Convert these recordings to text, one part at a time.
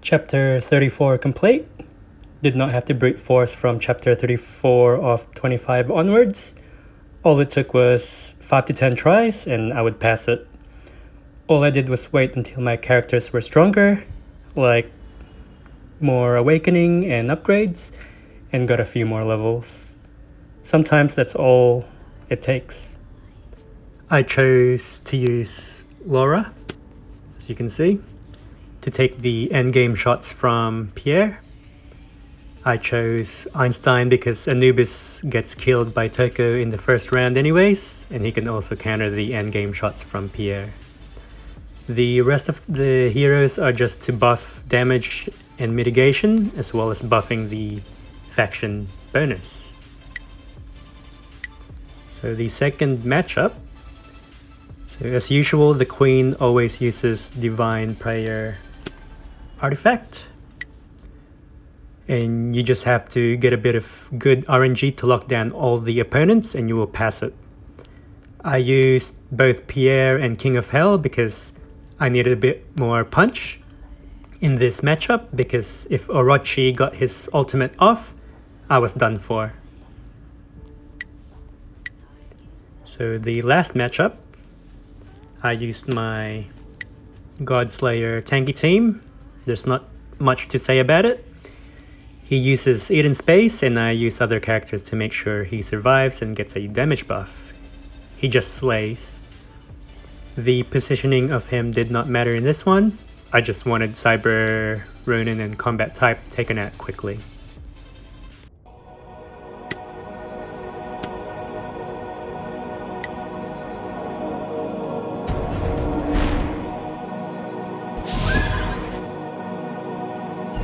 Chapter 34 complete. Did not have to brute force from chapter 34 of 25 onwards. All it took was 5 to 10 tries and I would pass it. All I did was wait until my characters were stronger, like more awakening and upgrades, and got a few more levels. Sometimes that's all it takes. I chose to use Laura, as you can see, to take the endgame shots from Pierre. I chose Einstein because Anubis gets killed by Toko in the first round anyways, and he can also counter the endgame shots from Pierre. The rest of the heroes are just to buff damage and mitigation, as well as buffing the faction bonus. So the second matchup. So as usual, the Queen always uses Divine Prayer artifact. And you just have to get a bit of good RNG to lock down all the opponents and you will pass it. I used both Pierre and King of Hell because I needed a bit more punch in this matchup, because if Orochi got his ultimate off, I was done for. So the last matchup, I used my Godslayer tanky team. There's not much to say about it. He uses Eden Space and I use other characters to make sure he survives and gets a damage buff. He just slays. The positioning of him did not matter in this one. I just wanted Cyber, Ronin and Combat type taken out quickly.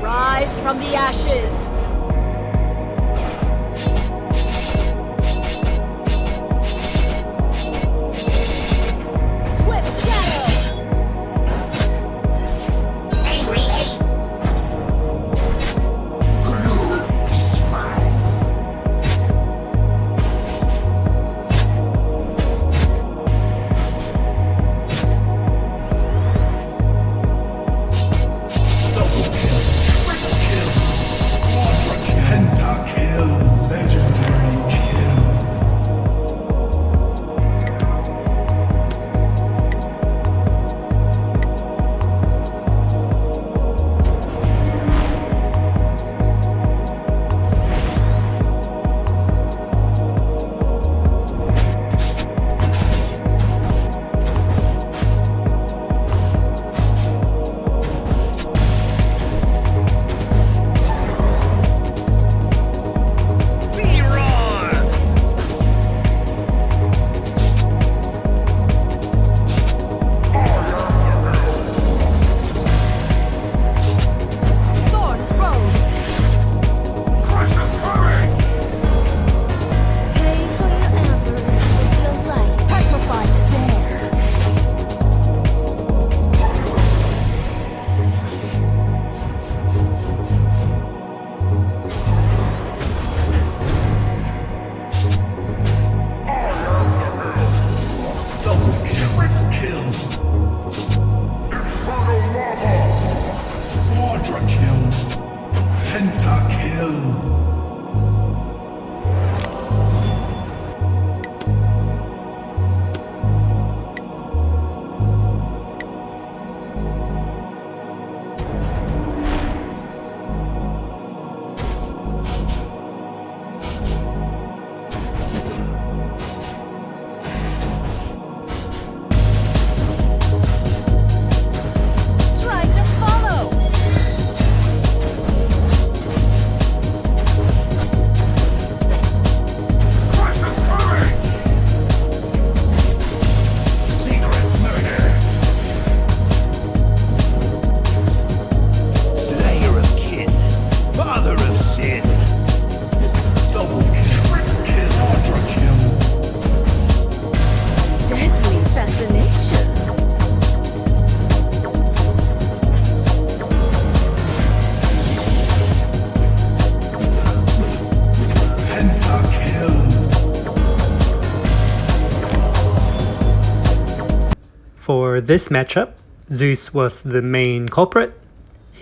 Rise from the ashes! Swift shadow! Angry hate! Gloomy smile! For this matchup, Zeus was the main culprit.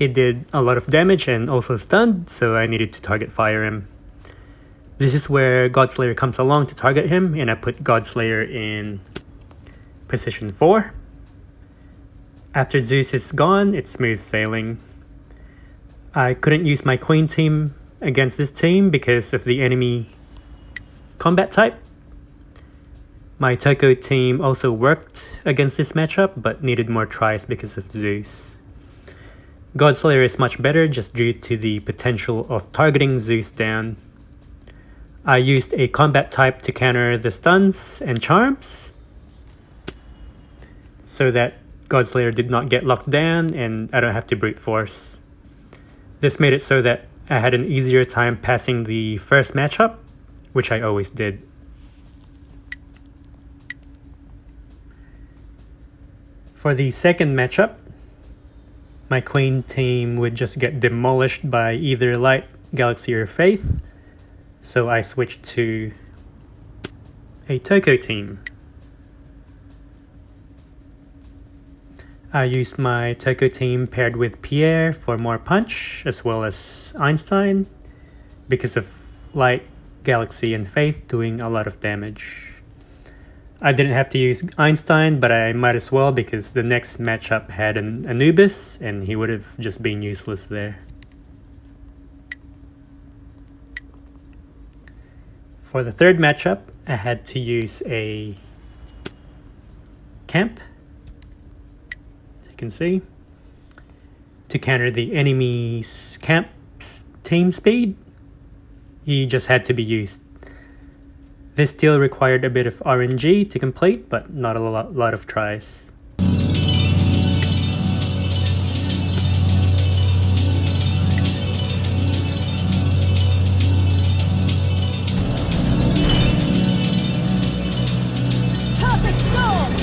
He did a lot of damage and also stunned, so I needed to target fire him. This is where Godslayer comes along to target him, and I put Godslayer in position 4. After Zeus is gone, it's smooth sailing. I couldn't use my Queen team against this team because of the enemy combat type. My Toko team also worked against this matchup, but needed more tries because of Zeus. Godslayer is much better just due to the potential of targeting Zeus down. I used a combat type to counter the stuns and charms, so that Godslayer did not get locked down and I don't have to brute force. This made it so that I had an easier time passing the first matchup, which I always did. For the second matchup, my Queen team would just get demolished by either Light, Galaxy, or Faith, so I switched to a Toko team. I used my Toko team paired with Pierre for more punch, as well as Einstein, because of Light, Galaxy, and Faith doing a lot of damage. I didn't have to use Einstein, but I might as well because the next matchup had an Anubis, and he would have just been useless there. For the third matchup, I had to use a camp, as you can see, to counter the enemy's camp's team speed. He just had to be used. This still required a bit of RNG to complete, but not a lot of tries. Perfect storm!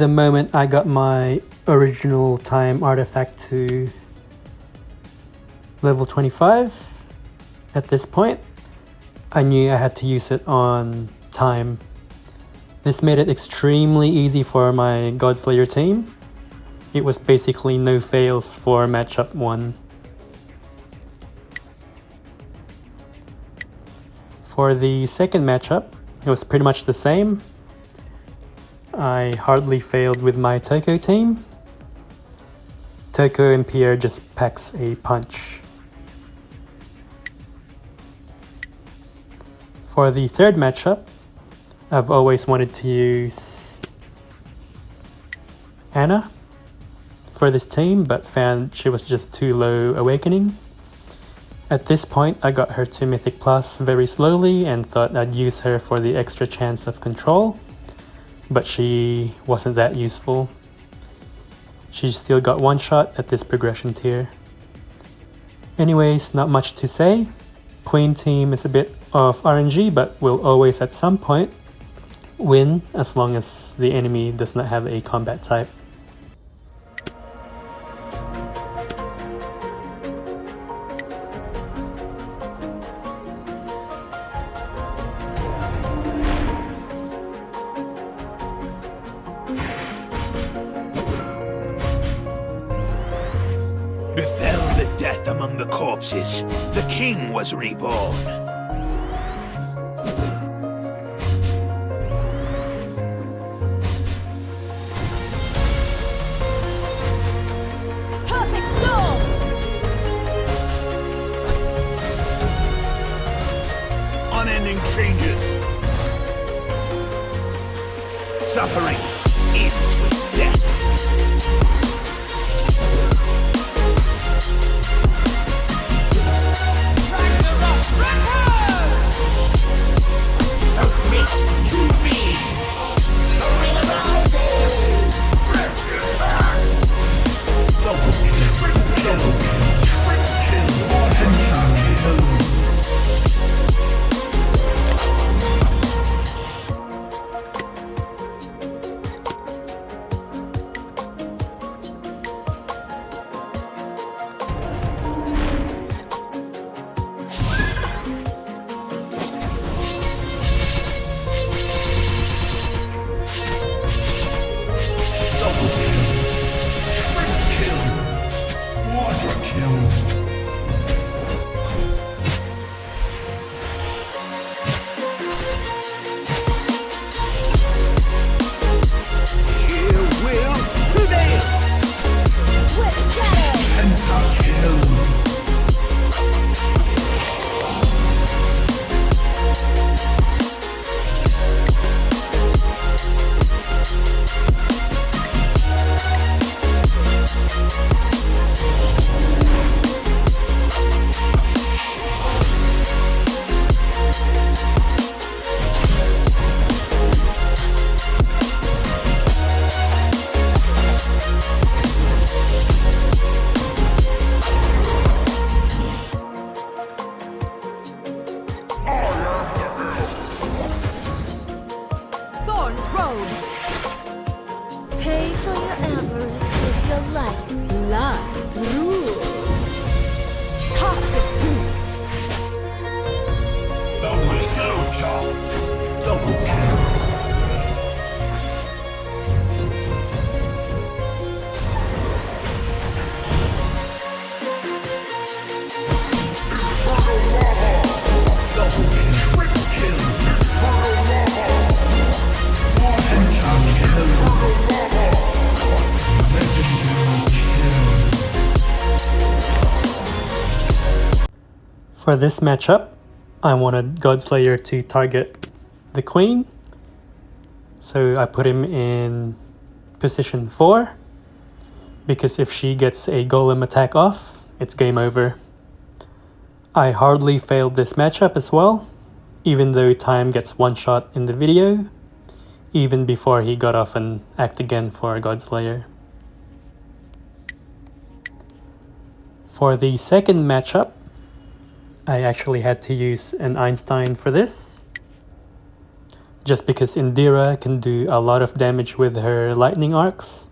the moment I got my original time artifact to level 25, at this point, I knew I had to use it on time. This made it extremely easy for my Godslayer team. It was basically no fails for matchup 1. For the second matchup, it was pretty much the same. I hardly failed with my Toko team. Toko and Pierre just packs a punch. For the third matchup, I've always wanted to use Anna for this team, but found she was just too low awakening. At this point, I got her to Mythic Plus very slowly and thought I'd use her for the extra chance of control, but she wasn't that useful. She still got one shot at this progression tier. Anyways, not much to say. Queen team is a bit of RNG, but will always at some point win as long as the enemy does not have a combat type. Befell the death among the corpses. The king was reborn. Perfect storm! Unending changes. Suffering ends with death. Pay for your avarice with your life. Last rules. Toxic tooth. The slow chop. Double kill. For this matchup, I wanted Godslayer to target the Queen, so I put him in position 4, because if she gets a Golem attack off, it's game over. I hardly failed this matchup as well, even though Time gets one shot in the video, even before he got off and act again for Godslayer. For the second matchup, I actually had to use an Einstein for this. just because Indira can do a lot of damage with her lightning arcs.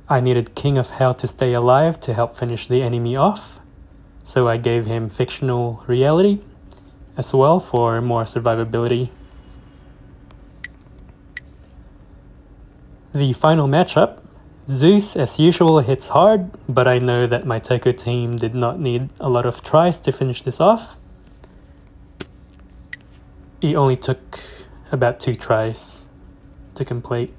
I needed King of Hell to stay alive to help finish the enemy off, so I gave him fictional reality as well for more survivability. The final matchup, Zeus as usual hits hard, but I know that my Taiko team did not need a lot of tries to finish this off. It only took about 2 tries to complete.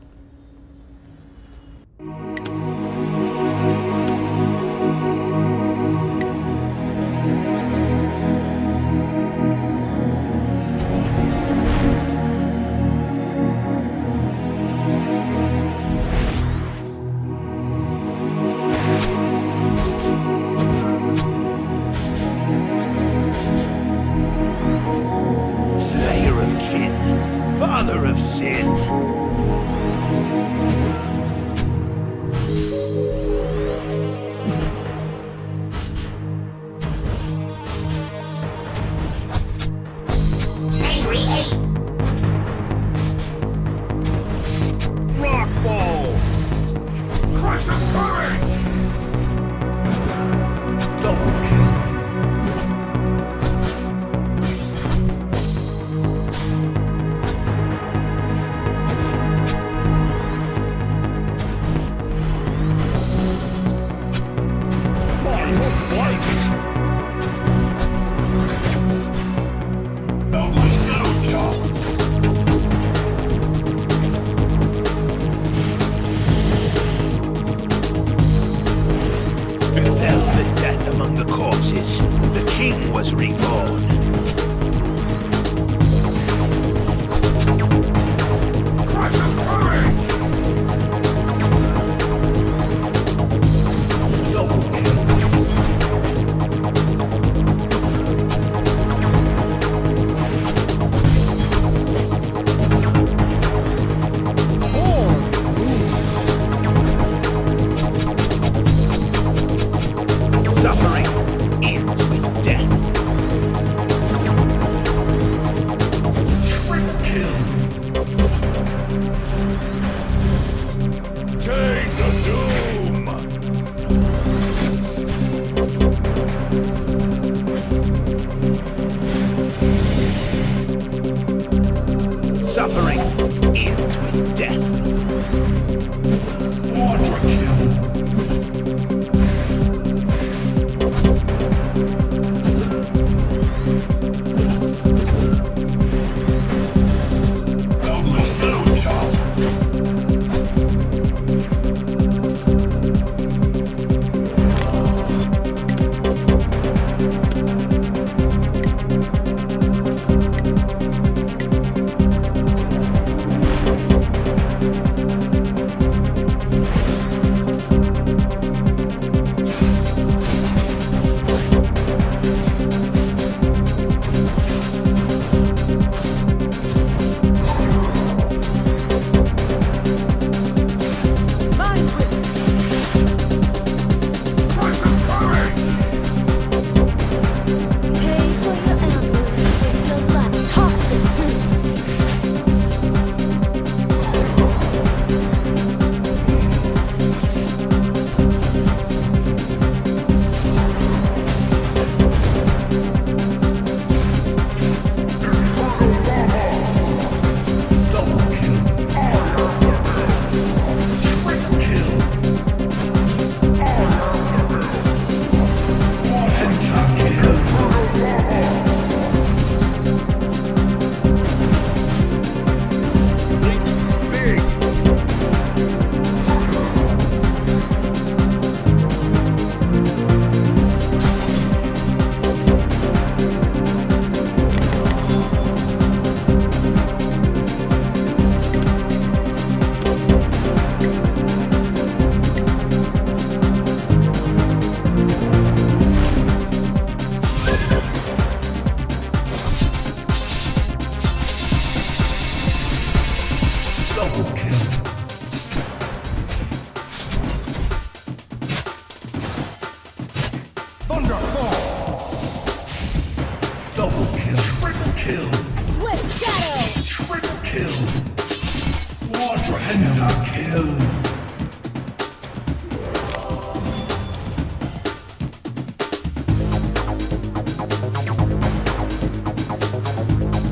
Slayer of kin, father of sin. Angry ape! Rockfall! Crush of courage! Double kill. My hook bites! Double shadow chop! Befell the death among the corpses. The king was reborn. Crush of courage! Double kill. Suffering ends with death. Triple kill! Chains of doom! Suffering ends with death. Quadra kill! Double shadow chop! Crush of courage! Pay for your avarice with your life. Toxic truth. Double kill. Triple kill! Big. Double kill! Thunderfall! Double kill! Triple kill! Swift shadow. Triple kill. Quadra kill.